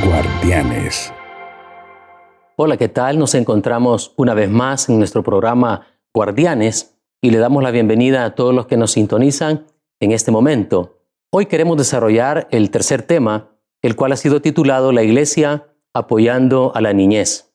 Guardianes. Hola, ¿qué tal? Nos encontramos una vez más en nuestro programa Guardianes y le damos la bienvenida a todos los que nos sintonizan en este momento. Hoy queremos desarrollar el tercer tema, el cual ha sido titulado La Iglesia apoyando a la niñez.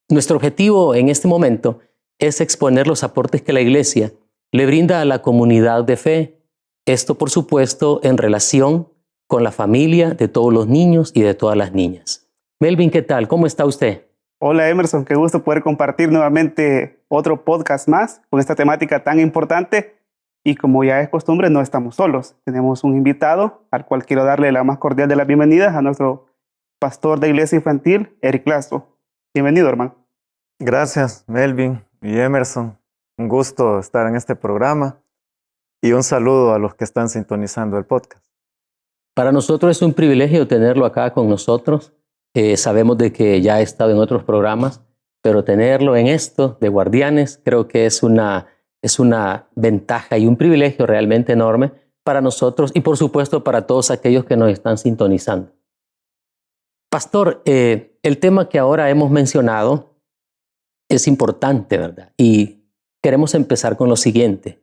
Nuestro objetivo en este momento es exponer los aportes que la Iglesia le brinda a la comunidad de fe. Esto, por supuesto, en relación con la familia de todos los niños y de todas las niñas. Melvin, ¿qué tal? ¿Cómo está usted? Hola Emerson, qué gusto poder compartir nuevamente otro podcast más con esta temática tan importante. Y como ya es costumbre, no estamos solos. Tenemos un invitado al cual quiero darle la más cordial de las bienvenidas a nuestro pastor de iglesia infantil, Eric Lazo. Bienvenido, hermano. Gracias, Melvin y Emerson. Un gusto estar en este programa y un saludo a los que están sintonizando el podcast. Para nosotros es un privilegio tenerlo acá con nosotros. Sabemos de que ya ha estado en otros programas, pero tenerlo en esto de Guardianes creo que es una ventaja y un privilegio realmente enorme para nosotros y por supuesto para todos aquellos que nos están sintonizando. Pastor, el tema que ahora hemos mencionado es importante, ¿verdad? Y queremos empezar con lo siguiente.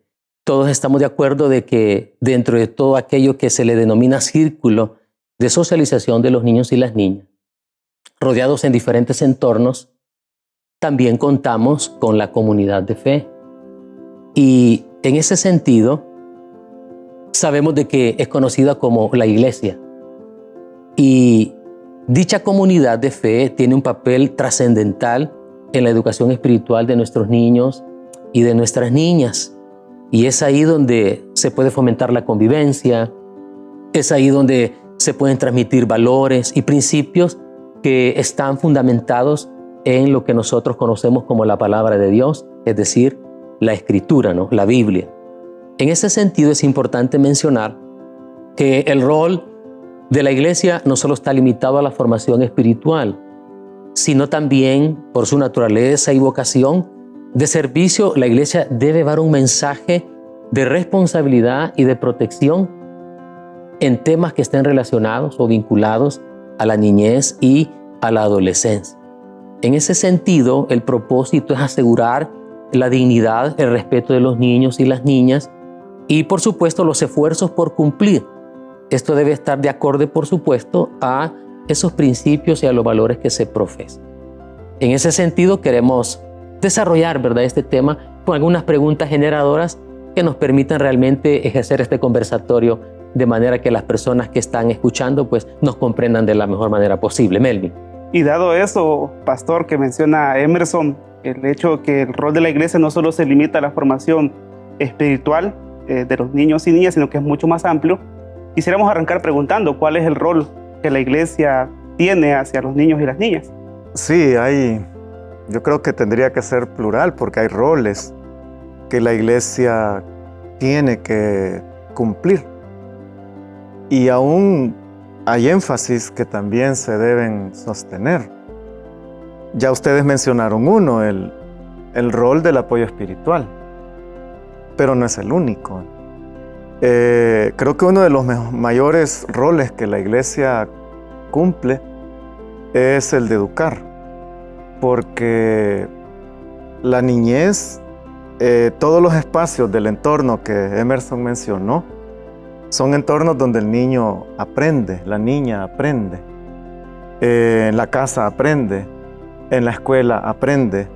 Todos estamos de acuerdo de que dentro de todo aquello que se le denomina círculo de socialización de los niños y las niñas, rodeados en diferentes entornos, también contamos con la comunidad de fe. Y en ese sentido, sabemos de que es conocida como la iglesia. Y dicha comunidad de fe tiene un papel trascendental en la educación espiritual de nuestros niños y de nuestras niñas. Y es ahí donde se puede fomentar la convivencia, es ahí donde se pueden transmitir valores y principios que están fundamentados en lo que nosotros conocemos como la palabra de Dios, es decir, la Escritura, ¿no? La Biblia. En ese sentido es importante mencionar que el rol de la iglesia no solo está limitado a la formación espiritual, sino también por su naturaleza y vocación de servicio, la iglesia debe dar un mensaje de responsabilidad y de protección en temas que estén relacionados o vinculados a la niñez y a la adolescencia. En ese sentido, el propósito es asegurar la dignidad, el respeto de los niños y las niñas y, por supuesto, los esfuerzos por cumplir. Esto debe estar de acorde, por supuesto, a esos principios y a los valores que se profesan. En ese sentido, queremos desarrollar, ¿verdad?, este tema con algunas preguntas generadoras que nos permitan realmente ejercer este conversatorio de manera que las personas que están escuchando pues nos comprendan de la mejor manera posible. Melvin. Y dado eso, pastor, que menciona Emerson, el hecho que el rol de la iglesia no solo se limita a la formación espiritual de los niños y niñas, sino que es mucho más amplio, quisiéramos arrancar preguntando cuál es el rol que la iglesia tiene hacia los niños y las niñas. Sí, yo creo que tendría que ser plural porque hay roles que la iglesia tiene que cumplir. Y aún hay énfasis que también se deben sostener. Ya ustedes mencionaron uno, el rol del apoyo espiritual, pero no es el único. Creo que uno de los mayores roles que la iglesia cumple es el de educar, porque la niñez, todos los espacios del entorno que Emerson mencionó, son entornos donde el niño aprende, la niña aprende, en la casa aprende, en la escuela aprende,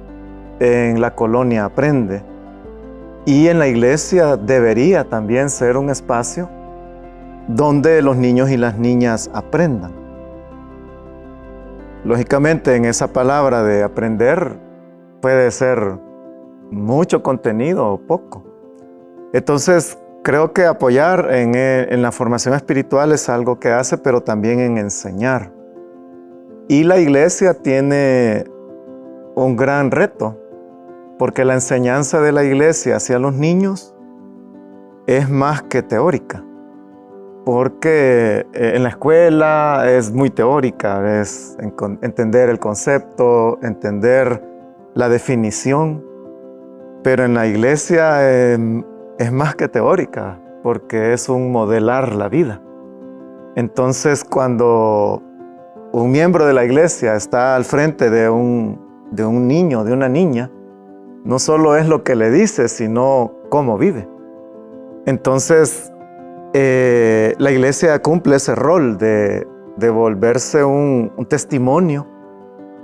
en la colonia aprende. Y en la iglesia debería también ser un espacio donde los niños y las niñas aprendan. Lógicamente, en esa palabra de aprender puede ser mucho contenido o poco. Entonces, creo que apoyar en la formación espiritual es algo que hace, pero también en enseñar. Y la iglesia tiene un gran reto, porque la enseñanza de la iglesia hacia los niños es más que teórica. Porque en la escuela es muy teórica, es entender el concepto, entender la definición, pero en la iglesia es más que teórica, porque es un modelar la vida. Entonces, cuando un miembro de la iglesia está al frente de un niño, de una niña, no solo es lo que le dice, sino cómo vive. Entonces, la iglesia cumple ese rol de volverse un testimonio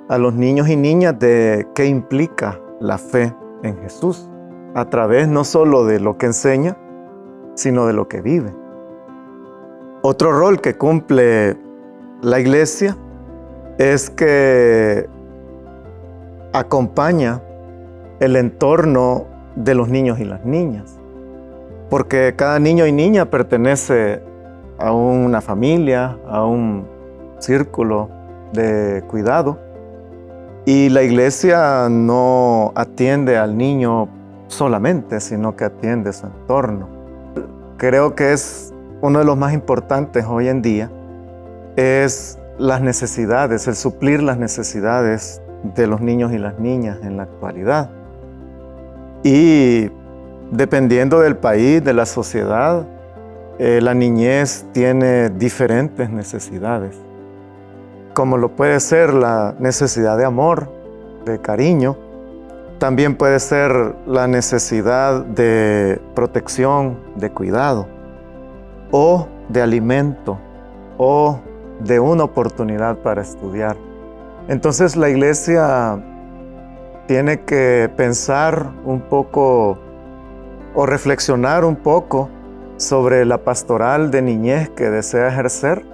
a los niños y niñas de qué implica la fe en Jesús, a través no solo de lo que enseña, sino de lo que vive. Otro rol que cumple la iglesia es que acompaña el entorno de los niños y las niñas, porque cada niño y niña pertenece a una familia, a un círculo de cuidado, y la iglesia no atiende al niño solamente, sino que atiende su entorno. Creo que es uno de los más importantes hoy en día, es las necesidades, el suplir las necesidades de los niños y las niñas en la actualidad. Y dependiendo del país, de la sociedad, la niñez tiene diferentes necesidades, como lo puede ser la necesidad de amor, de cariño. También puede ser la necesidad de protección, de cuidado, o de alimento, o de una oportunidad para estudiar. Entonces la iglesia tiene que pensar un poco o reflexionar un poco sobre la pastoral de niñez que desea ejercer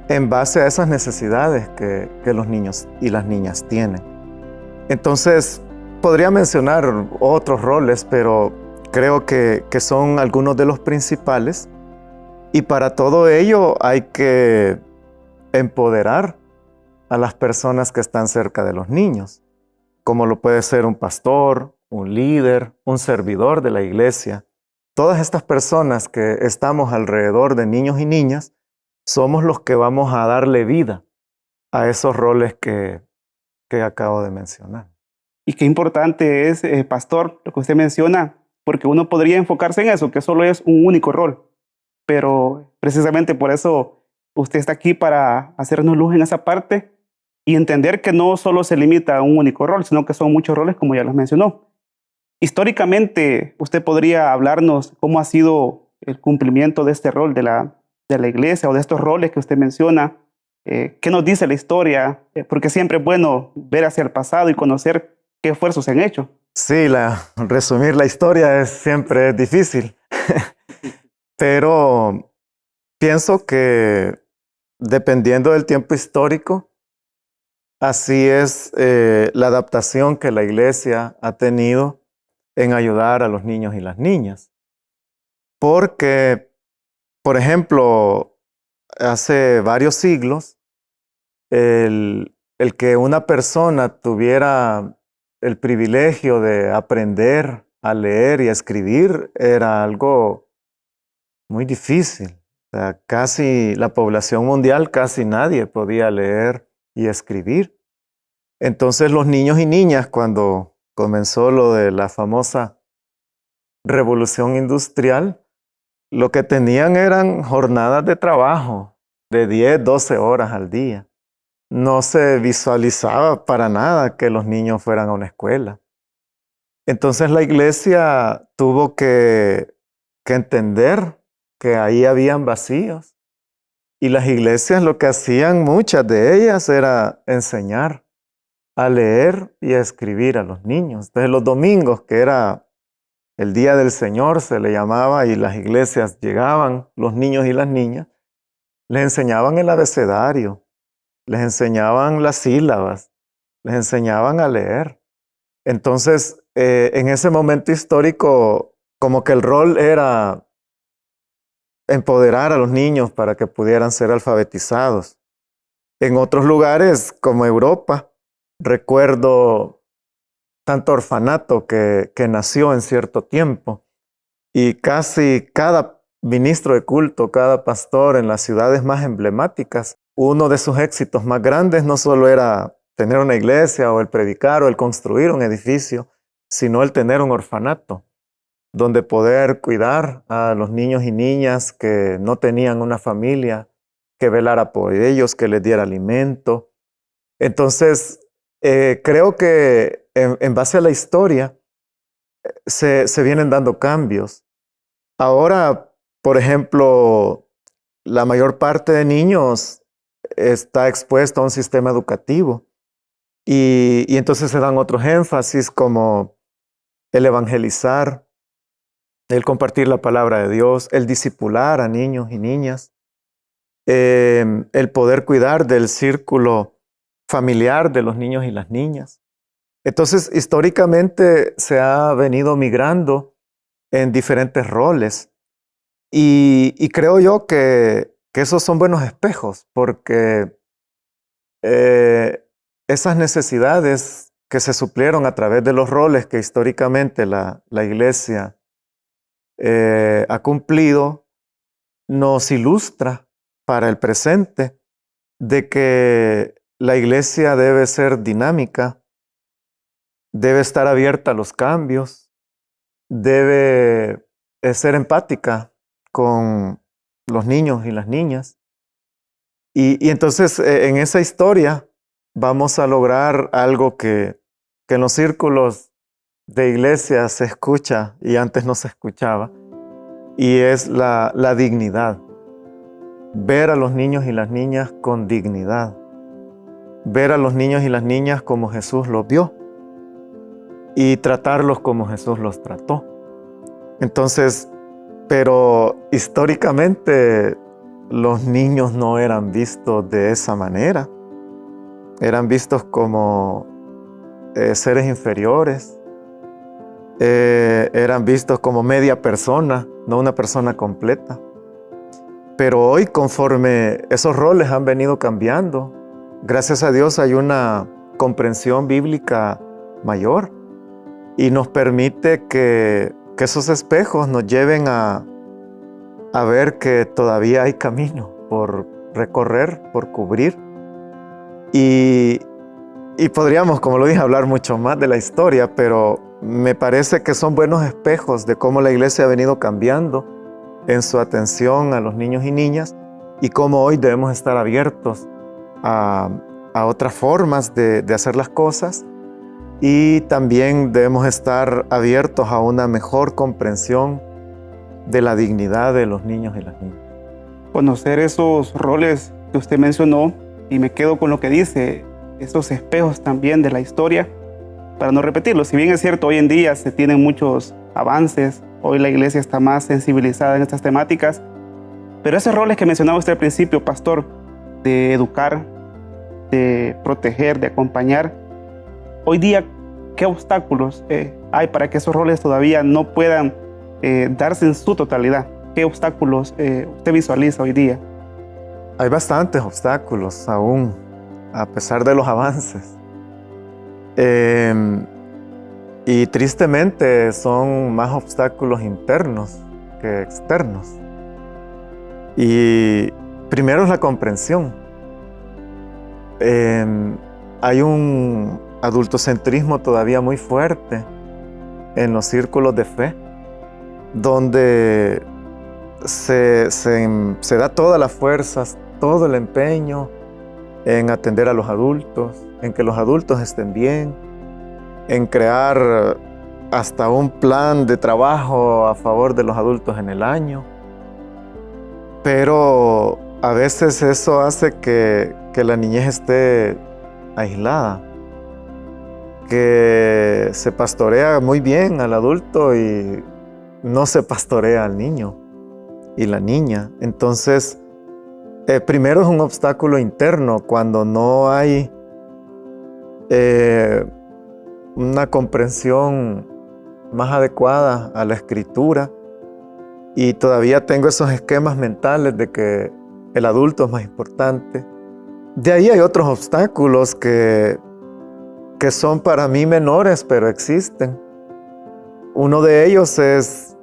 en base a esas necesidades que los niños y las niñas tienen. Entonces, podría mencionar otros roles, pero creo que son algunos de los principales. Y para todo ello hay que empoderar a las personas que están cerca de los niños, como lo puede ser un pastor, un líder, un servidor de la iglesia. Todas estas personas que estamos alrededor de niños y niñas, somos los que vamos a darle vida a esos roles que acabo de mencionar. Y qué importante es, pastor, lo que usted menciona, porque uno podría enfocarse en eso, que solo es un único rol. Pero precisamente por eso usted está aquí, para hacernos luz en esa parte y entender que no solo se limita a un único rol, sino que son muchos roles, como ya los mencionó. Históricamente, usted podría hablarnos cómo ha sido el cumplimiento de este rol de la iglesia, o de estos roles que usted menciona. ¿Qué nos dice la historia? Porque siempre es bueno ver hacia el pasado y conocer qué esfuerzos se han hecho. Sí, resumir la historia siempre es difícil, pero pienso que dependiendo del tiempo histórico, así es la adaptación que la iglesia ha tenido en ayudar a los niños y las niñas. Porque, por ejemplo, hace varios siglos, el que una persona tuviera el privilegio de aprender a leer y a escribir era algo muy difícil. O sea, casi la población mundial, casi nadie podía leer y escribir. Entonces los niños y niñas, cuando comenzó lo de la famosa revolución industrial, lo que tenían eran jornadas de trabajo de 10, 12 horas al día. No se visualizaba para nada que los niños fueran a una escuela. Entonces la iglesia tuvo que entender que ahí habían vacíos. Y las iglesias lo que hacían, muchas de ellas, era enseñar a leer y a escribir a los niños. Entonces los domingos, que era el día del Señor, se le llamaba, y las iglesias llegaban, los niños y las niñas, les enseñaban el abecedario, les enseñaban las sílabas, les enseñaban a leer. Entonces, en ese momento histórico, como que el rol era empoderar a los niños para que pudieran ser alfabetizados. En otros lugares, como Europa, recuerdo tanto orfanato que nació en cierto tiempo, y casi cada ministro de culto, cada pastor en las ciudades más emblemáticas, uno de sus éxitos más grandes no solo era tener una iglesia o el predicar o el construir un edificio, sino el tener un orfanato donde poder cuidar a los niños y niñas que no tenían una familia que velara por ellos, que les diera alimento. Entonces, creo que en base a la historia se vienen dando cambios. Ahora, por ejemplo, la mayor parte de niños está expuesto a un sistema educativo y entonces se dan otros énfasis como el evangelizar, el compartir la palabra de Dios, el discipular a niños y niñas, el poder cuidar del círculo familiar de los niños y las niñas. Entonces, históricamente se ha venido migrando en diferentes roles y creo yo que esos son buenos espejos porque esas necesidades que se suplieron a través de los roles que históricamente la iglesia ha cumplido, nos ilustra para el presente de que la iglesia debe ser dinámica, debe estar abierta a los cambios, debe ser empática con los niños y las niñas. Y entonces en esa historia vamos a lograr algo que en los círculos de iglesia se escucha y antes no se escuchaba, y es la dignidad. Ver a los niños y las niñas con dignidad. Ver a los niños y las niñas como Jesús los vio y tratarlos como Jesús los trató. Entonces, pero históricamente los niños no eran vistos de esa manera. Eran vistos como seres inferiores. Eran vistos como media persona, no una persona completa. Pero hoy, conforme esos roles han venido cambiando, gracias a Dios hay una comprensión bíblica mayor y nos permite que esos espejos nos lleven a ver que todavía hay camino por recorrer, por cubrir. Y podríamos, como lo dije, hablar mucho más de la historia, pero me parece que son buenos espejos de cómo la iglesia ha venido cambiando en su atención a los niños y niñas y cómo hoy debemos estar abiertos a otras formas de hacer las cosas y también debemos estar abiertos a una mejor comprensión de la dignidad de los niños y las niñas. Conocer esos roles que usted mencionó, y me quedo con lo que dice, esos espejos también de la historia, para no repetirlo. Si bien es cierto, hoy en día se tienen muchos avances, hoy la iglesia está más sensibilizada en estas temáticas, pero esos roles que mencionaba usted al principio, pastor, de educar, de proteger, de acompañar, hoy día, ¿qué obstáculos hay para que esos roles todavía no puedan darse en su totalidad? ¿Qué obstáculos usted visualiza hoy día? Hay bastantes obstáculos aún, a pesar de los avances. Y tristemente son más obstáculos internos que externos. Y primero es la comprensión. Hay un adultocentrismo todavía muy fuerte en los círculos de fe, donde se da todas las fuerzas, todo el empeño en atender a los adultos, en que los adultos estén bien, en crear hasta un plan de trabajo a favor de los adultos en el año. Pero a veces eso hace que la niñez esté aislada, que se pastorea muy bien al adulto y no se pastorea al niño y la niña. Entonces, primero es un obstáculo interno cuando no hay una comprensión más adecuada a la escritura y todavía tengo esos esquemas mentales de que el adulto es más importante. De ahí hay otros obstáculos que son para mí menores, pero existen. Uno de ellos es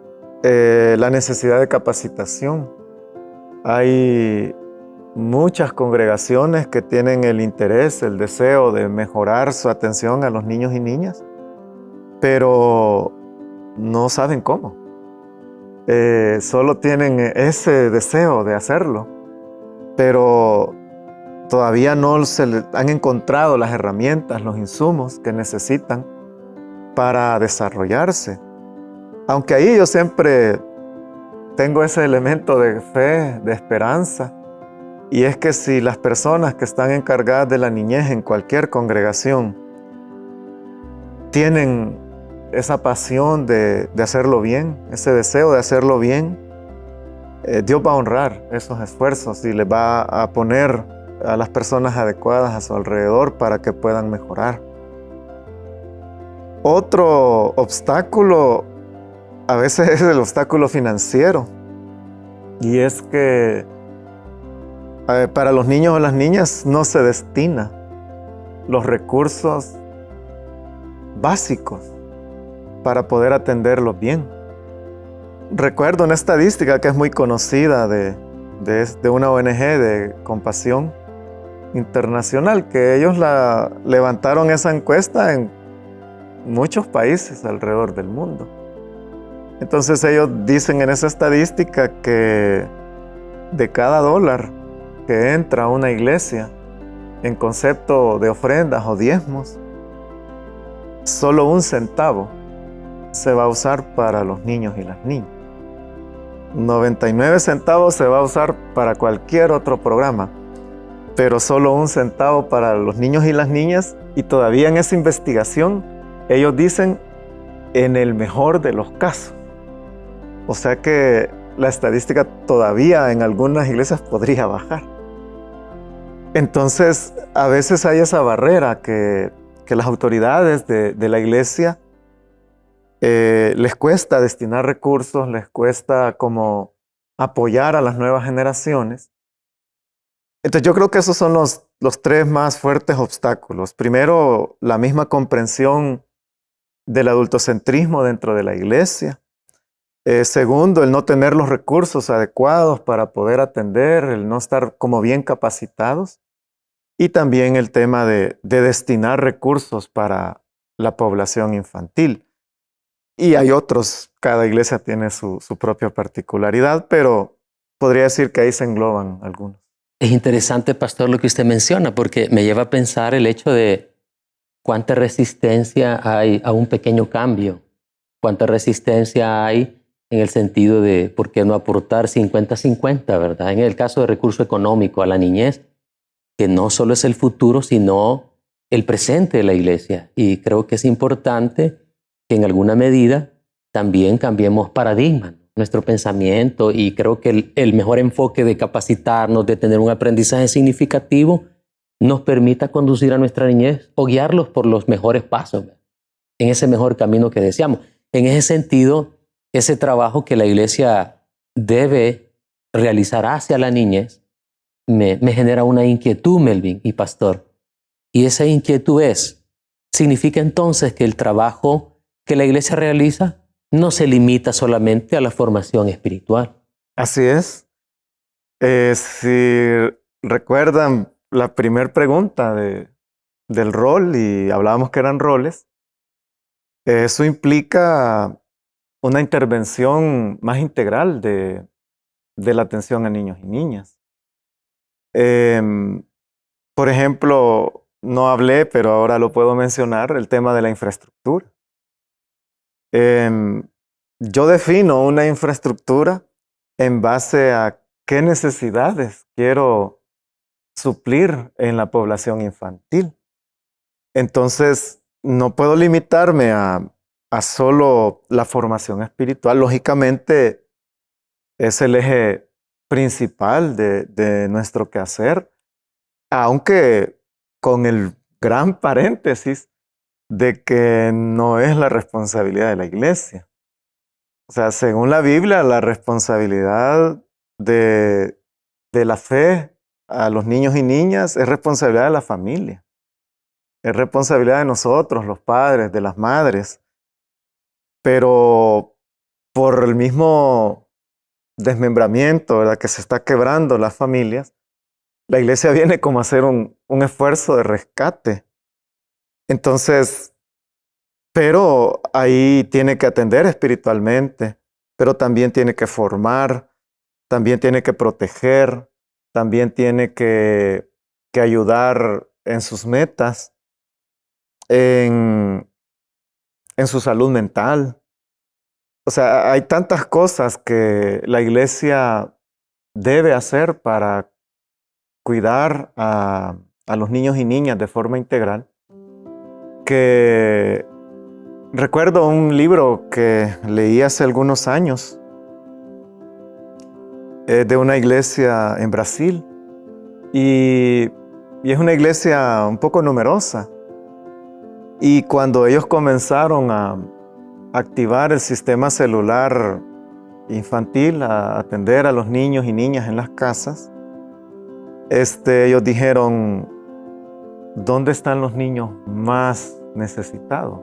la necesidad de capacitación. Hay muchas congregaciones que tienen el interés, el deseo de mejorar su atención a los niños y niñas, pero no saben cómo. Solo tienen ese deseo de hacerlo, pero todavía no se le han encontrado las herramientas, los insumos que necesitan para desarrollarse. Aunque ahí yo siempre tengo ese elemento de fe, de esperanza, y es que si las personas que están encargadas de la niñez en cualquier congregación tienen esa pasión de hacerlo bien, ese deseo de hacerlo bien, Dios va a honrar esos esfuerzos y les va a poner a las personas adecuadas a su alrededor para que puedan mejorar. Otro obstáculo a veces es el obstáculo financiero, y es que para los niños o las niñas no se destina los recursos básicos para poder atenderlos bien. Recuerdo una estadística que es muy conocida de una ONG de compasión internacional, que ellos levantaron esa encuesta en muchos países alrededor del mundo. Entonces ellos dicen en esa estadística que de cada dólar que entra a una iglesia en concepto de ofrendas o diezmos, solo 1 centavo se va a usar para los niños y las niñas. 99 centavos se va a usar para cualquier otro programa, pero solo 1 centavo para los niños y las niñas, y todavía en esa investigación ellos dicen en el mejor de los casos. O sea que la estadística todavía en algunas iglesias podría bajar. Entonces, a veces hay esa barrera que las autoridades de la iglesia les cuesta destinar recursos, les cuesta como apoyar a las nuevas generaciones. Entonces yo creo que esos son los 3 más fuertes obstáculos. Primero, la misma comprensión del adultocentrismo dentro de la iglesia. Segundo, el no tener los recursos adecuados para poder atender, el no estar como bien capacitados. Y también el tema de destinar recursos para la población infantil. Y hay otros, cada iglesia tiene su propia particularidad, pero podría decir que ahí se engloban algunos. Es interesante, pastor, lo que usted menciona, porque me lleva a pensar el hecho de cuánta resistencia hay a un pequeño cambio, cuánta resistencia hay en el sentido de por qué no aportar 50-50, ¿verdad? En el caso de recurso económico a la niñez, que no solo es el futuro, sino el presente de la iglesia. Y creo que es importante que en alguna medida también cambiemos paradigma, nuestro pensamiento, y creo que el mejor enfoque de capacitarnos, de tener un aprendizaje significativo, nos permita conducir a nuestra niñez o guiarlos por los mejores pasos, en ese mejor camino que deseamos. En ese sentido, ese trabajo que la iglesia debe realizar hacia la niñez me genera una inquietud, Melvin y pastor. Y esa inquietud significa entonces que el trabajo que la iglesia realiza no se limita solamente a la formación espiritual. Así es. Si recuerdan la primera pregunta del rol, y hablábamos que eran roles, eso implica una intervención más integral de la atención a niños y niñas. Por ejemplo, no hablé, pero ahora lo puedo mencionar, el tema de la infraestructura. Yo defino una infraestructura en base a qué necesidades quiero suplir en la población infantil. Entonces, no puedo limitarme a solo la formación espiritual. Lógicamente, es el eje principal de nuestro quehacer, aunque con el gran paréntesis de que no es la responsabilidad de la iglesia. O sea, según la Biblia, la responsabilidad de la fe a los niños y niñas es responsabilidad de la familia. Es responsabilidad de nosotros, los padres, de las madres. Pero por el mismo desmembramiento, ¿verdad?, que se está quebrando las familias, la iglesia viene como a hacer un esfuerzo de rescate. Entonces, pero ahí tiene que atender espiritualmente, pero también tiene que formar, también tiene que proteger, también tiene que ayudar en sus metas, en su salud mental. O sea, hay tantas cosas que la iglesia debe hacer para cuidar a los niños y niñas de forma integral, que recuerdo un libro que leí hace algunos años de una iglesia en Brasil, y es una iglesia un poco numerosa, y cuando ellos comenzaron a activar el sistema celular infantil, a atender a los niños y niñas en las casas, ellos dijeron, ¿dónde están los niños más necesitados?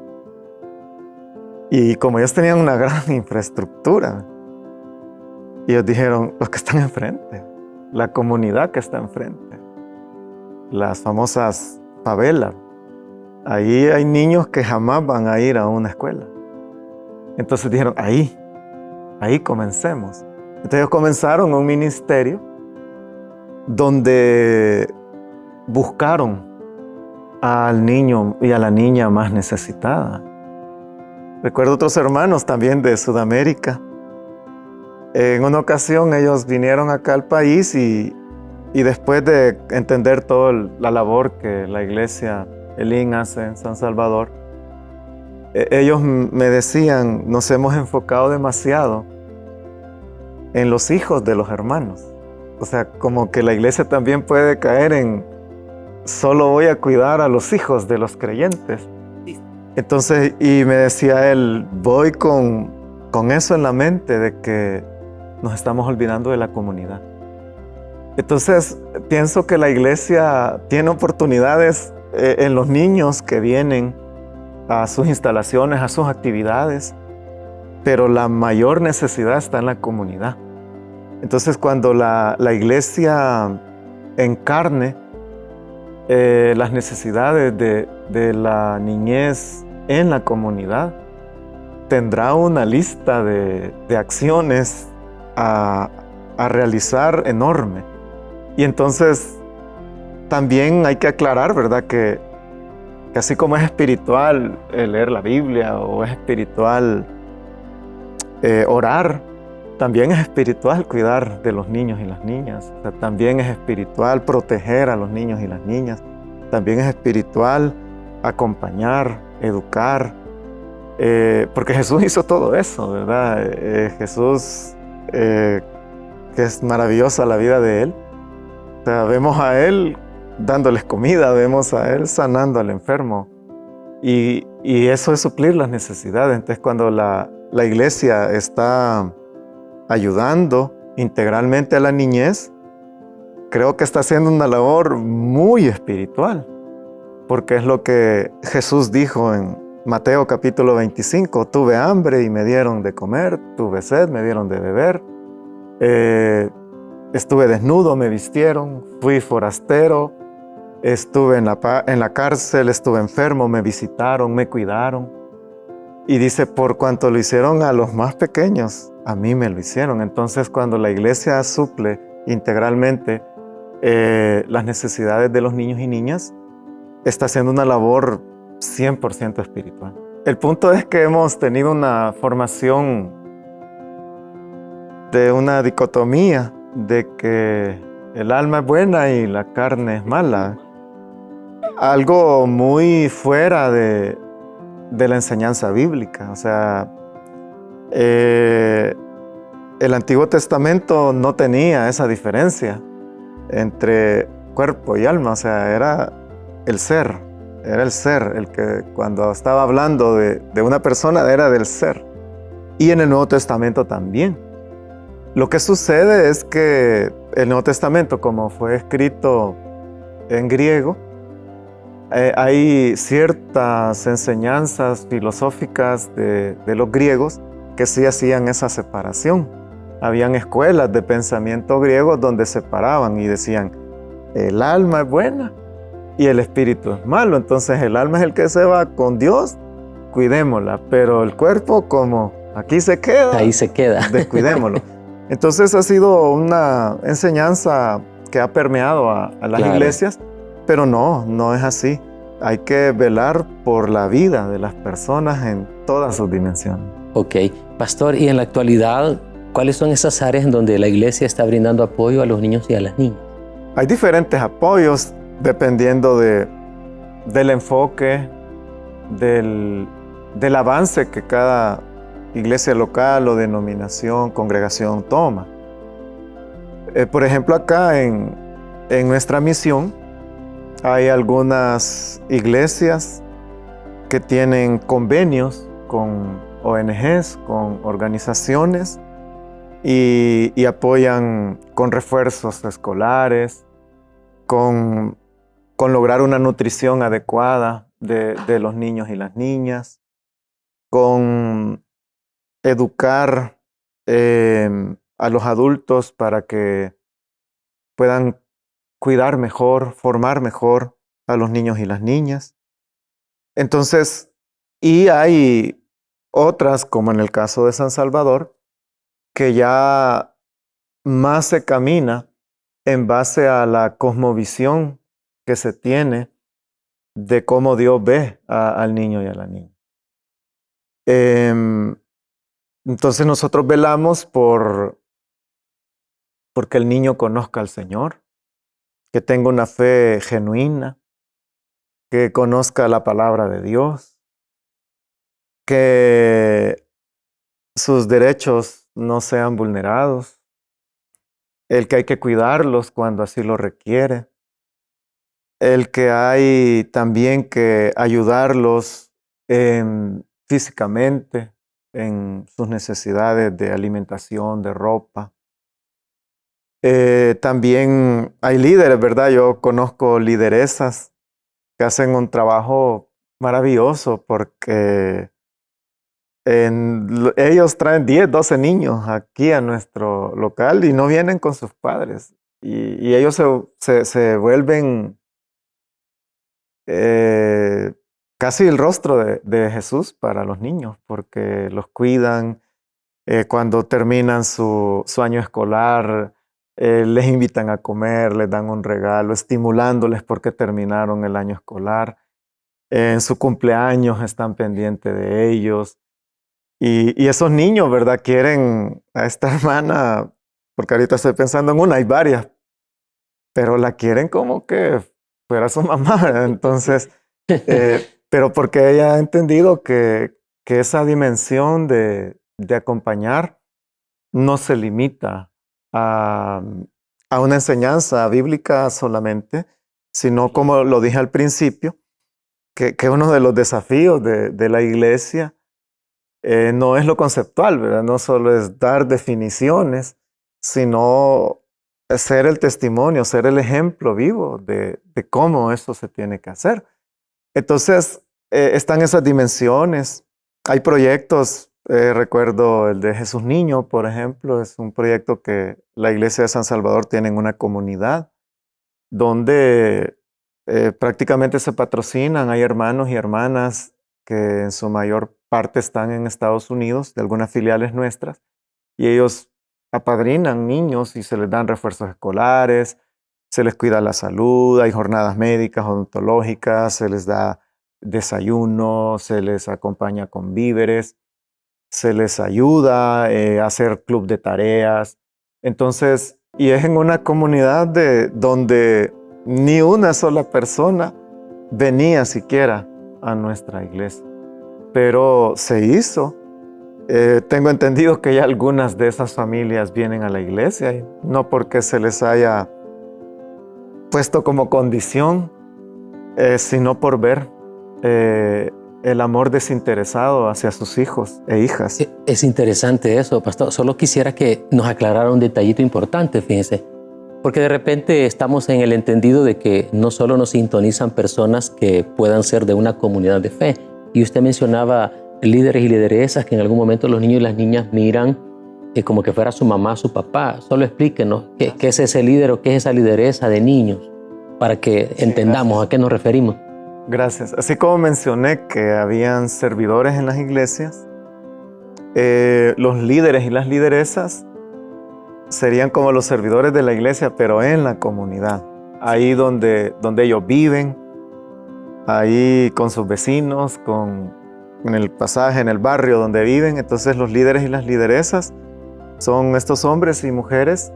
Y como ellos tenían una gran infraestructura, ellos dijeron, los que están enfrente, la comunidad que está enfrente, las famosas favelas. Ahí hay niños que jamás van a ir a una escuela. Entonces dijeron, ahí comencemos. Entonces ellos comenzaron un ministerio donde buscaron al niño y a la niña más necesitada. Recuerdo otros hermanos también de Sudamérica. En una ocasión ellos vinieron acá al país y después de entender toda la labor que la iglesia Elim hace en San Salvador, ellos me decían, nos hemos enfocado demasiado en los hijos de los hermanos. O sea, como que la iglesia también puede caer en solo voy a cuidar a los hijos de los creyentes. Entonces, y me decía él, voy con eso en la mente de que nos estamos olvidando de la comunidad. Entonces, pienso que la iglesia tiene oportunidades en los niños que vienen a sus instalaciones, a sus actividades, pero la mayor necesidad está en la comunidad. Entonces, cuando la iglesia encarne las necesidades de la niñez en la comunidad, tendrá una lista de acciones a realizar enorme. Y entonces también hay que aclarar, ¿verdad?, que así como es espiritual leer la Biblia o es espiritual orar, también es espiritual cuidar de los niños y las niñas. O sea, también es espiritual proteger a los niños y las niñas. También es espiritual acompañar, educar, porque Jesús hizo todo eso, ¿verdad? Jesús, que es maravillosa la vida de Él. O sea, vemos a Él dándoles comida, vemos a Él sanando al enfermo. Y eso es suplir las necesidades. Entonces, cuando la iglesia está ayudando integralmente a la niñez, creo que está haciendo una labor muy espiritual, porque es lo que Jesús dijo en Mateo capítulo 25, tuve hambre y me dieron de comer, tuve sed, me dieron de beber, estuve desnudo, me vistieron, fui forastero, estuve en la cárcel, estuve enfermo, me visitaron, me cuidaron. Y dice, por cuanto lo hicieron a los más pequeños, a mí me lo hicieron. Entonces, cuando la iglesia suple integralmente las necesidades de los niños y niñas, está haciendo una labor 100% espiritual. El punto es que hemos tenido una formación de una dicotomía de que el alma es buena y la carne es mala. Algo muy fuera de la enseñanza bíblica. O sea, el Antiguo Testamento no tenía esa diferencia entre cuerpo y alma. O sea, era el ser el que cuando estaba hablando de una persona era del ser. Y en el Nuevo Testamento también. Lo que sucede es que el Nuevo Testamento, como fue escrito en griego, hay ciertas enseñanzas filosóficas de los griegos que sí hacían esa separación. Habían escuelas de pensamiento griegos donde separaban y decían, el alma es buena y el espíritu es malo. Entonces el alma es el que se va con Dios, cuidémosla, pero el cuerpo, como aquí se queda, ahí se queda, descuidémoslo. Entonces ha sido una enseñanza que ha permeado a las Claro. iglesias, pero no es así. Hay que velar por la vida de las personas en todas sus dimensiones. Ok. Pastor, y en la actualidad, ¿cuáles son esas áreas en donde la iglesia está brindando apoyo a los niños y a las niñas? Hay diferentes apoyos dependiendo del enfoque, del avance que cada iglesia local o denominación, congregación toma. Por ejemplo, acá en nuestra misión hay algunas iglesias que tienen convenios con ONGs, con organizaciones y apoyan con refuerzos escolares, con lograr una nutrición adecuada de los niños y las niñas, con educar a los adultos para que puedan cuidar mejor, formar mejor a los niños y las niñas. Entonces, y hay otras, como en el caso de San Salvador, que ya más se camina en base a la cosmovisión que se tiene de cómo Dios ve al niño y a la niña. Entonces nosotros velamos porque el niño conozca al Señor, que tenga una fe genuina, que conozca la palabra de Dios, que sus derechos no sean vulnerados, el que hay que cuidarlos cuando así lo requiere, el que hay también que ayudarlos físicamente en sus necesidades de alimentación, de ropa. También hay líderes, ¿verdad? Yo conozco lideresas que hacen un trabajo maravilloso porque ellos traen 10, 12 niños aquí a nuestro local y no vienen con sus padres. Y ellos se vuelven casi el rostro de Jesús para los niños porque los cuidan. Cuando terminan su año escolar, les invitan a comer, les dan un regalo, estimulándoles porque terminaron el año escolar. En su cumpleaños están pendientes de ellos. Y esos niños, ¿verdad? Quieren a esta hermana, porque ahorita estoy pensando en una, hay varias, pero la quieren como que fuera su mamá, ¿verdad? Entonces, pero porque ella ha entendido que esa dimensión de acompañar no se limita a una enseñanza bíblica solamente, sino como lo dije al principio, que uno de los desafíos de la iglesia no es lo conceptual, ¿verdad? No solo es dar definiciones, sino ser el testimonio, ser el ejemplo vivo de cómo eso se tiene que hacer. Entonces, están esas dimensiones. Hay proyectos, recuerdo el de Jesús Niño, por ejemplo, es un proyecto que la Iglesia de San Salvador tiene en una comunidad donde prácticamente se patrocinan. Hay hermanos y hermanas que en su mayor parte están en Estados Unidos, de algunas filiales nuestras, y ellos apadrinan niños y se les dan refuerzos escolares, se les cuida la salud, hay jornadas médicas, odontológicas, se les da desayuno, se les acompaña con víveres, se les ayuda a hacer club de tareas. Entonces, y es en una comunidad donde ni una sola persona venía siquiera a nuestra iglesia, pero se hizo. Tengo entendido que ya algunas de esas familias vienen a la iglesia, y no porque se les haya puesto como condición, sino por ver el amor desinteresado hacia sus hijos e hijas. Es interesante eso, pastor. Solo quisiera que nos aclarara un detallito importante, fíjense. Porque de repente estamos en el entendido de que no solo nos sintonizan personas que puedan ser de una comunidad de fe. Y usted mencionaba líderes y lideresas que en algún momento los niños y las niñas miran como que fuera su mamá, su papá. Solo explíquenos qué es ese líder o qué es esa lideresa de niños para que entendamos a qué nos referimos. Gracias. Así como mencioné que habían servidores en las iglesias, los líderes y las lideresas serían como los servidores de la iglesia, pero en la comunidad, ahí donde ellos viven, ahí con sus vecinos, en el pasaje, en el barrio donde viven. Entonces los líderes y las lideresas son estos hombres y mujeres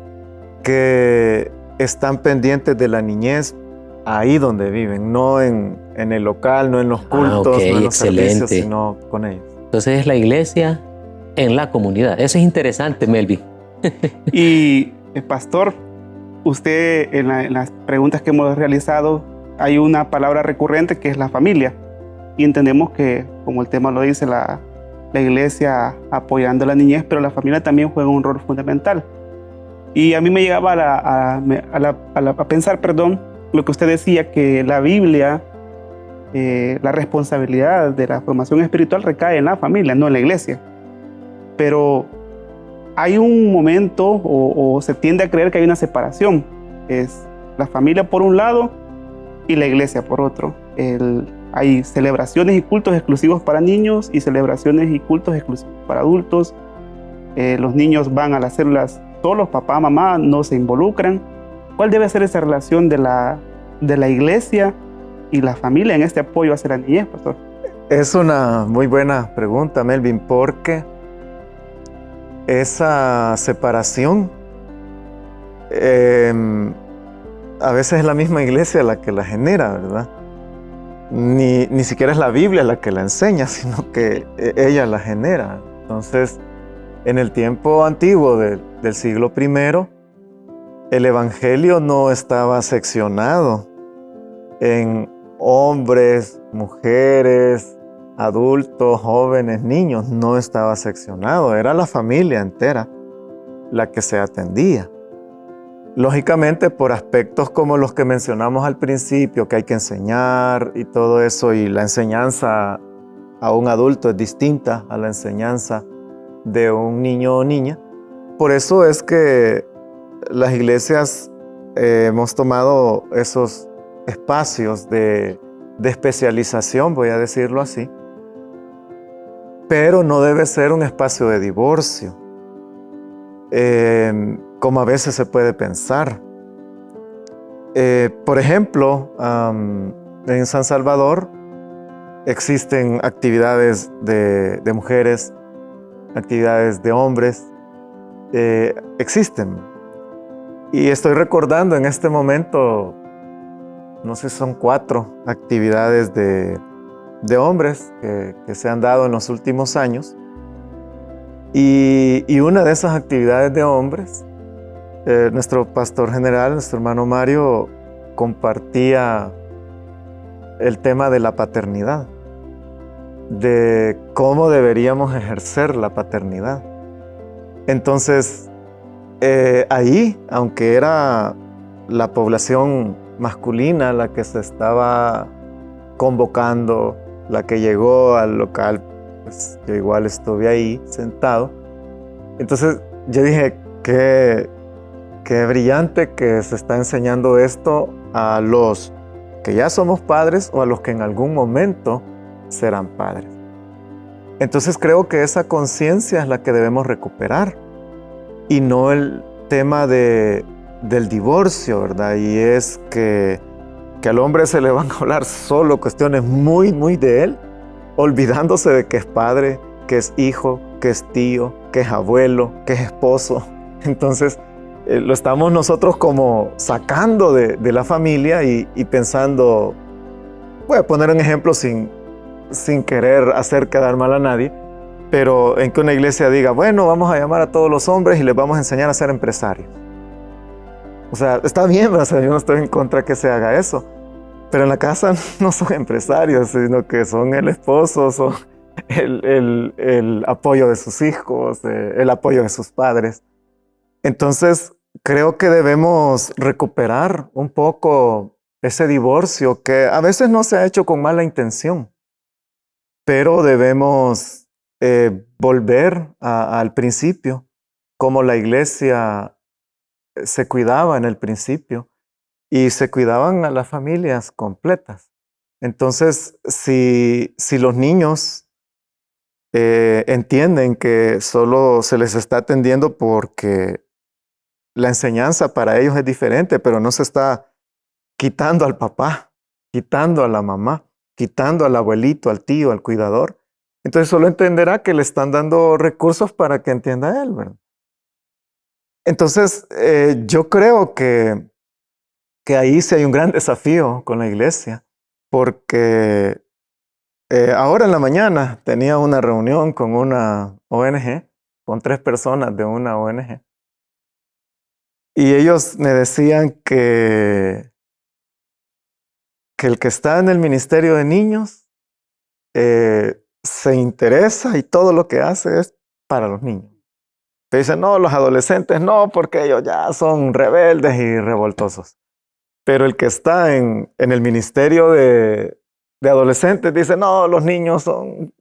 que están pendientes de la niñez ahí donde viven, no en el local, no en los cultos, ok, no en los servicios, excelente. sino con ellos. Entonces es la iglesia en la comunidad. Eso es interesante, Melvin. Y, pastor, usted en las preguntas que hemos realizado, hay una palabra recurrente que es la familia. Y entendemos que, como el tema lo dice, la iglesia apoyando a la niñez, pero la familia también juega un rol fundamental. Y a mí me llegaba a pensar, lo que usted decía, que la Biblia, la responsabilidad de la formación espiritual recae en la familia, no en la iglesia. Pero hay un momento, o se tiende a creer que hay una separación. Es la familia por un lado y la iglesia por otro. Hay celebraciones y cultos exclusivos para niños y celebraciones y cultos exclusivos para adultos. Los niños van a las células solos, papá, mamá, no se involucran. ¿Cuál debe ser esa relación de la iglesia y la familia en este apoyo hacia la niñez, pastor? Es una muy buena pregunta, Melvin, porque esa separación a veces es la misma iglesia la que la genera, ¿verdad? Ni siquiera es la Biblia la que la enseña, sino que ella la genera. Entonces, en el tiempo antiguo del siglo I, el evangelio no estaba seccionado en hombres, mujeres, adultos, jóvenes, niños. No estaba seccionado, era la familia entera la que se atendía. Lógicamente, por aspectos como los que mencionamos al principio, que hay que enseñar y todo eso, y la enseñanza a un adulto es distinta a la enseñanza de un niño o niña. Por eso es que las iglesias hemos tomado esos espacios de especialización, voy a decirlo así, pero no debe ser un espacio de divorcio, como a veces se puede pensar. Por ejemplo, en San Salvador existen actividades de mujeres, actividades de hombres, existen. Y estoy recordando en este momento, no sé, son 4 actividades de hombres que se han dado en los últimos años. Y una de esas actividades de hombres, nuestro pastor general, nuestro hermano Mario, compartía el tema de la paternidad, de cómo deberíamos ejercer la paternidad. Entonces, ahí, aunque era la población masculina la que se estaba convocando, la que llegó al local, pues yo igual estuve ahí sentado. Entonces yo dije, qué brillante que se está enseñando esto a los que ya somos padres o a los que en algún momento serán padres. Entonces creo que esa conciencia es la que debemos recuperar y no el tema del divorcio, ¿verdad? Y es que al hombre se le van a hablar solo cuestiones muy, muy de él, olvidándose de que es padre, que es hijo, que es tío, que es abuelo, que es esposo. Entonces, lo estamos nosotros como sacando de la familia y pensando, voy a poner un ejemplo sin querer hacer quedar mal a nadie, pero en que una iglesia diga, bueno, vamos a llamar a todos los hombres y les vamos a enseñar a ser empresarios. O sea, está bien, o sea, yo no estoy en contra que se haga eso, pero en la casa no son empresarios, sino que son el esposo, son el apoyo de sus hijos, el apoyo de sus padres. Entonces, creo que debemos recuperar un poco ese divorcio que a veces no se ha hecho con mala intención, pero debemos volver al principio, como la iglesia se cuidaba en el principio y se cuidaban a las familias completas. Entonces, si los niños entienden que solo se les está atendiendo porque la enseñanza para ellos es diferente, pero no se está quitando al papá, quitando a la mamá, quitando al abuelito, al tío, al cuidador. Entonces solo entenderá que le están dando recursos para que entienda él, ¿verdad? Entonces yo creo que ahí sí hay un gran desafío con la iglesia, porque ahora en la mañana tenía una reunión con una ONG, con 3 personas de una ONG, y ellos me decían que el que está en el ministerio de niños se interesa y todo lo que hace es para los niños. Te dicen, no, los adolescentes no, porque ellos ya son rebeldes y revoltosos. Pero el que está en el ministerio de adolescentes dice, no, los niños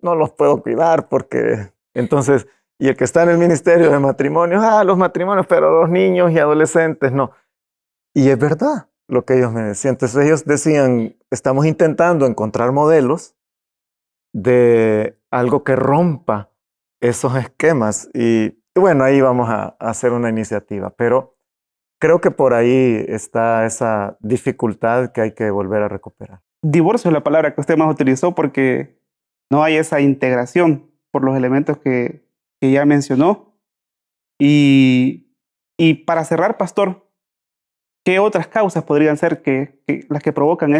no los puedo cuidar porque... Entonces, y el que está en el ministerio de matrimonios, los matrimonios, pero los niños y adolescentes no. Y es verdad lo que ellos me decían. Entonces ellos decían, estamos intentando encontrar modelos de algo que rompa esos esquemas. Y bueno, ahí vamos a hacer una iniciativa. Pero creo que por ahí está esa dificultad que hay que volver a recuperar. Divorcio es la palabra que usted más utilizó porque no hay esa integración por los elementos que ya mencionó. Y para cerrar, pastor, ¿qué otras causas podrían ser las que provocan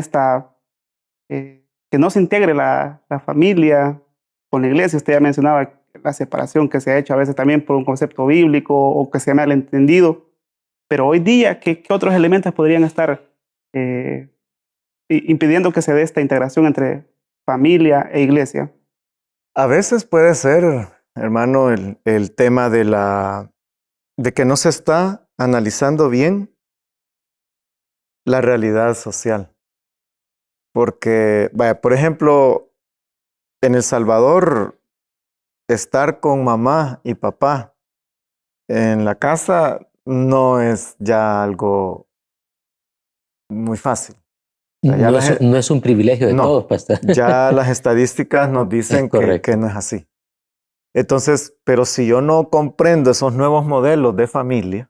que no se integre la familia con la iglesia? Usted ya mencionaba la separación que se ha hecho a veces también por un concepto bíblico o que se ha malentendido. Pero hoy día, ¿qué otros elementos podrían estar impidiendo que se dé esta integración entre familia e iglesia? A veces puede ser, hermano, el tema de que no se está analizando bien la realidad social. Porque, vaya, por ejemplo, en El Salvador, estar con mamá y papá en la casa no es ya algo muy fácil. O sea, No es un privilegio de todos, pastor. Ya las estadísticas nos dicen que no es así. Entonces, pero si yo no comprendo esos nuevos modelos de familia,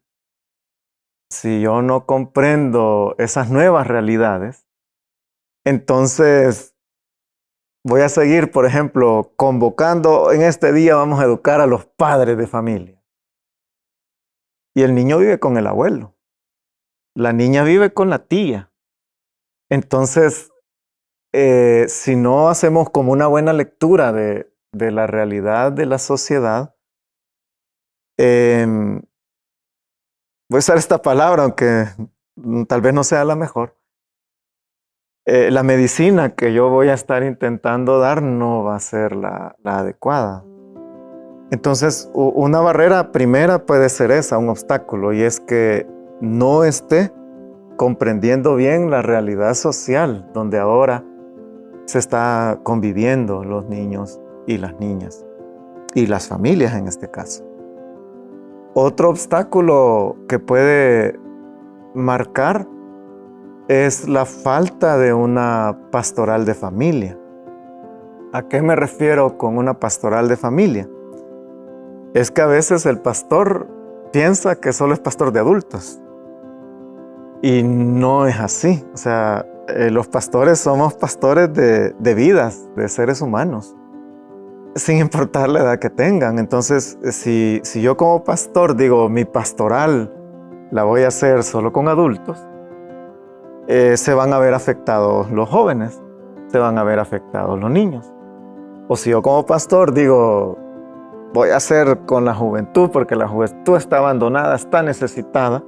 si yo no comprendo esas nuevas realidades, entonces voy a seguir, por ejemplo, convocando, en este día vamos a educar a los padres de familia. Y el niño vive con el abuelo. La niña vive con la tía. Entonces, si no hacemos como una buena lectura de la realidad de la sociedad, voy a usar esta palabra, aunque tal vez no sea la mejor. La medicina que yo voy a estar intentando dar no va a ser la adecuada. Entonces, una barrera primera puede ser esa, un obstáculo, y es que no esté comprendiendo bien la realidad social donde ahora se está conviviendo los niños y las niñas, y las familias en este caso. Otro obstáculo que puede marcar es la falta de una pastoral de familia. ¿A qué me refiero con una pastoral de familia? Es que a veces el pastor piensa que solo es pastor de adultos. Y no es así. O sea, los pastores somos pastores de vidas, de seres humanos, sin importar la edad que tengan. Entonces, si yo como pastor digo, mi pastoral la voy a hacer solo con adultos, se van a ver afectados los jóvenes, se van a ver afectados los niños. O si yo como pastor digo, voy a hacer con la juventud, porque la juventud está abandonada, está necesitada,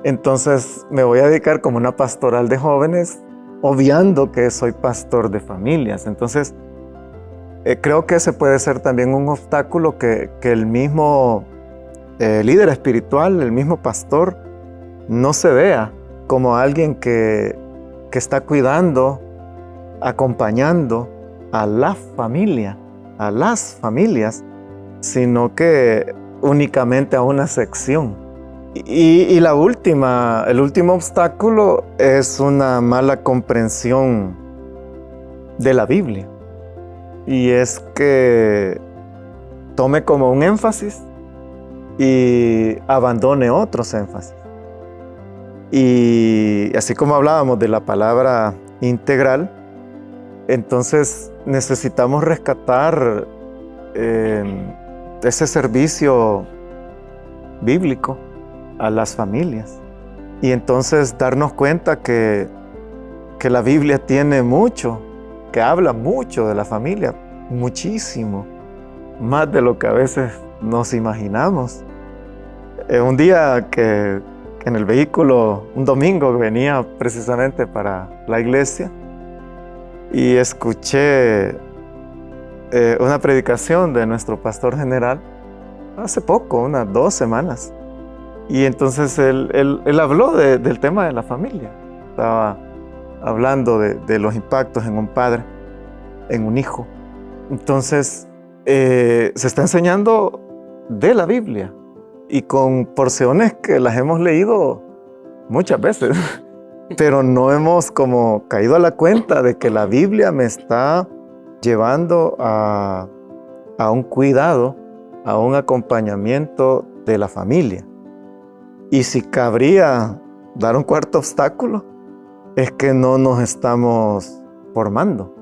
entonces me voy a dedicar como una pastoral de jóvenes, obviando que soy pastor de familias. Entonces, creo que ese puede ser también un obstáculo que el mismo líder espiritual, el mismo pastor, no se vea como alguien que está cuidando, acompañando a la familia, a las familias, sino que únicamente a una sección. Y el último obstáculo es una mala comprensión de la Biblia. Y es que tome como un énfasis y abandone otros énfasis. Y así como hablábamos de la palabra integral, entonces necesitamos rescatar ese servicio bíblico a las familias. Y entonces darnos cuenta que la Biblia tiene mucho, que habla mucho de la familia, muchísimo, más de lo que a veces nos imaginamos. Un día que en el vehículo, un domingo, venía precisamente para la iglesia y escuché una predicación de nuestro pastor general hace poco, unas 2 semanas. Y entonces él habló del tema de la familia. Estaba hablando de los impactos en un padre, en un hijo. Entonces, se está enseñando de la Biblia y con porciones que las hemos leído muchas veces, pero no hemos como caído a la cuenta de que la Biblia me está llevando a un cuidado, a un acompañamiento de la familia. Y si cabría dar un cuarto obstáculo, es que no nos estamos formando.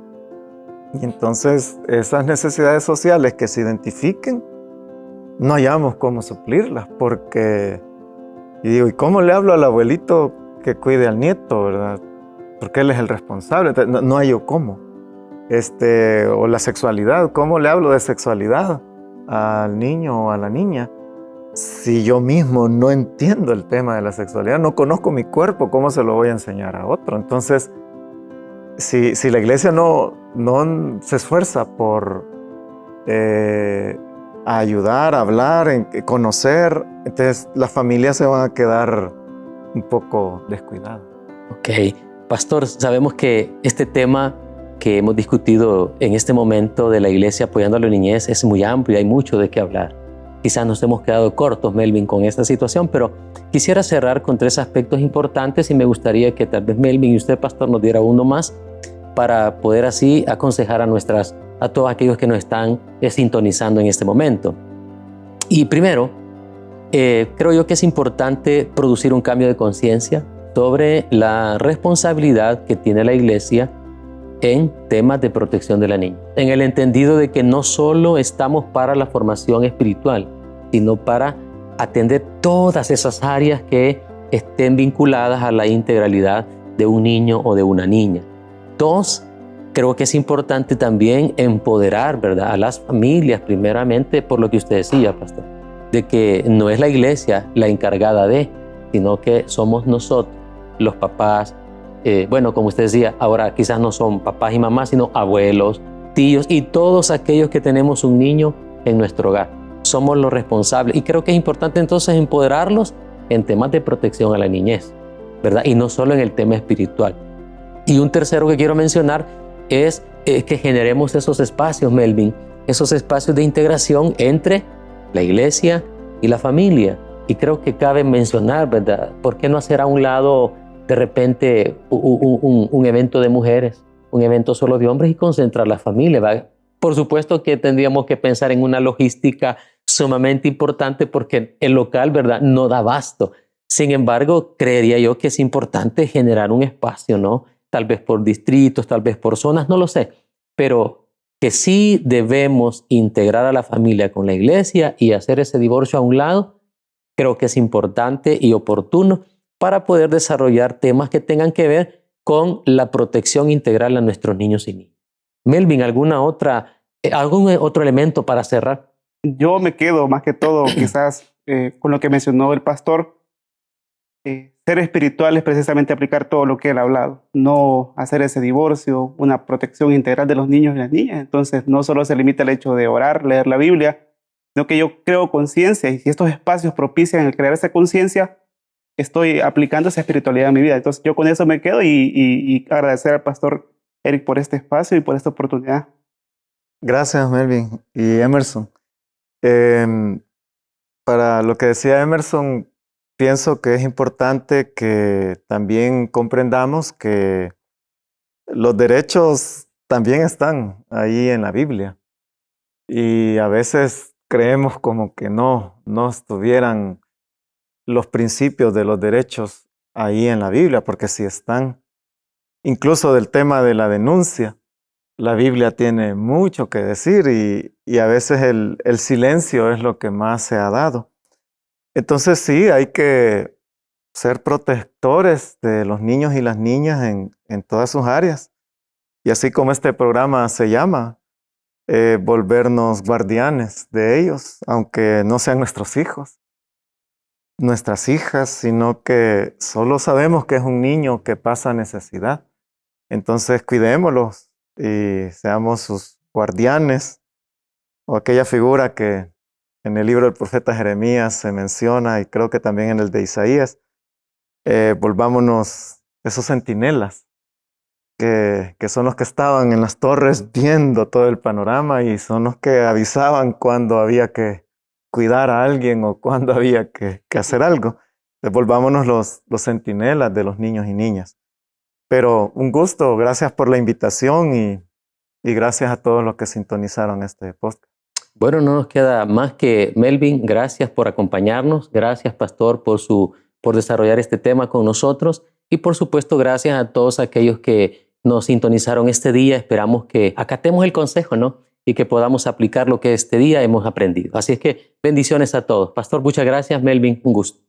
Y entonces esas necesidades sociales que se identifiquen, no hallamos cómo suplirlas, porque, y digo, ¿y cómo le hablo al abuelito que cuide al nieto, verdad? Porque él es el responsable, entonces, no hallo cómo. O la sexualidad, ¿cómo le hablo de sexualidad al niño o a la niña? Si yo mismo no entiendo el tema de la sexualidad, no conozco mi cuerpo, ¿cómo se lo voy a enseñar a otro? Entonces, si la iglesia no se esfuerza por ayudar, hablar, conocer, entonces las familias se van a quedar un poco descuidadas. Ok, pastor, sabemos que este tema que hemos discutido en este momento de la iglesia apoyando a la niñez es muy amplio y hay mucho de qué hablar. Quizás nos hemos quedado cortos, Melvin, con esta situación, pero quisiera cerrar con 3 aspectos importantes y me gustaría que tal vez Melvin y usted, pastor, nos diera uno más para poder así aconsejar a todos aquellos que nos están sintonizando en este momento. Y primero, creo yo que es importante producir un cambio de conciencia sobre la responsabilidad que tiene la iglesia en temas de protección de la niña, en el entendido de que no solo estamos para la formación espiritual, sino para atender todas esas áreas que estén vinculadas a la integralidad de un niño o de una niña. 2, creo que es importante también empoderar, ¿verdad?, a las familias, primeramente por lo que usted decía, pastor, de que no es la iglesia la encargada de, sino que somos nosotros, los papás. Bueno, como usted decía, ahora quizás no son papás y mamás, sino abuelos, tíos y todos aquellos que tenemos un niño en nuestro hogar. Somos los responsables y creo que es importante entonces empoderarlos en temas de protección a la niñez, ¿verdad? Y no solo en el tema espiritual. Y un tercero que quiero mencionar es que generemos esos espacios, Melvin, esos espacios de integración entre la iglesia y la familia. Y creo que cabe mencionar, ¿verdad? ¿Por qué no hacer a un lado de repente un evento de mujeres, un evento solo de hombres y concentrar la familia, ¿verdad? Por supuesto que tendríamos que pensar en una logística sumamente importante porque el local, ¿verdad?, no da abasto. Sin embargo, creería yo que es importante generar un espacio, ¿no? Tal vez por distritos, tal vez por zonas, no lo sé, pero que sí debemos integrar a la familia con la iglesia y hacer ese divorcio a un lado, creo que es importante y oportuno para poder desarrollar temas que tengan que ver con la protección integral a nuestros niños y niñas. Melvin, ¿algún otro elemento para cerrar? Yo me quedo más que todo quizás con lo que mencionó el pastor. Ser espiritual es precisamente aplicar todo lo que él ha hablado, no hacer ese divorcio, una protección integral de los niños y las niñas. Entonces no solo se limita al hecho de orar, leer la Biblia, sino que yo creo conciencia y si estos espacios propician el crear esa conciencia, estoy aplicando esa espiritualidad en mi vida. Entonces yo con eso me quedo y agradecer al pastor Eric por este espacio y por esta oportunidad. Gracias, Melvin y Emerson. Para lo que decía Emerson, pienso que es importante que también comprendamos que los derechos también están ahí en la Biblia. Y a veces creemos como que no estuvieran los principios de los derechos ahí en la Biblia, porque sí están. Incluso del tema de la denuncia, la Biblia tiene mucho que decir y a veces el silencio es lo que más se ha dado. Entonces sí, hay que ser protectores de los niños y las niñas en todas sus áreas. Y así como este programa se llama, volvernos guardianes de ellos, aunque no sean nuestros hijos, nuestras hijas, sino que solo sabemos que es un niño que pasa necesidad. Entonces cuidémoslos y seamos sus guardianes, o aquella figura que en el libro del profeta Jeremías se menciona y creo que también en el de Isaías, volvámonos esos centinelas que son los que estaban en las torres viendo todo el panorama y son los que avisaban cuando había que cuidar a alguien o cuando había que hacer algo. Entonces, volvámonos los centinelas de los niños y niñas. Pero un gusto, gracias por la invitación y gracias a todos los que sintonizaron este podcast. Bueno, no nos queda más que, Melvin, gracias por acompañarnos, gracias, Pastor, por desarrollar este tema con nosotros y, por supuesto, gracias a todos aquellos que nos sintonizaron este día. Esperamos que acatemos el consejo, ¿no? Y que podamos aplicar lo que este día hemos aprendido. Así es que bendiciones a todos. Pastor, muchas gracias. Melvin, un gusto.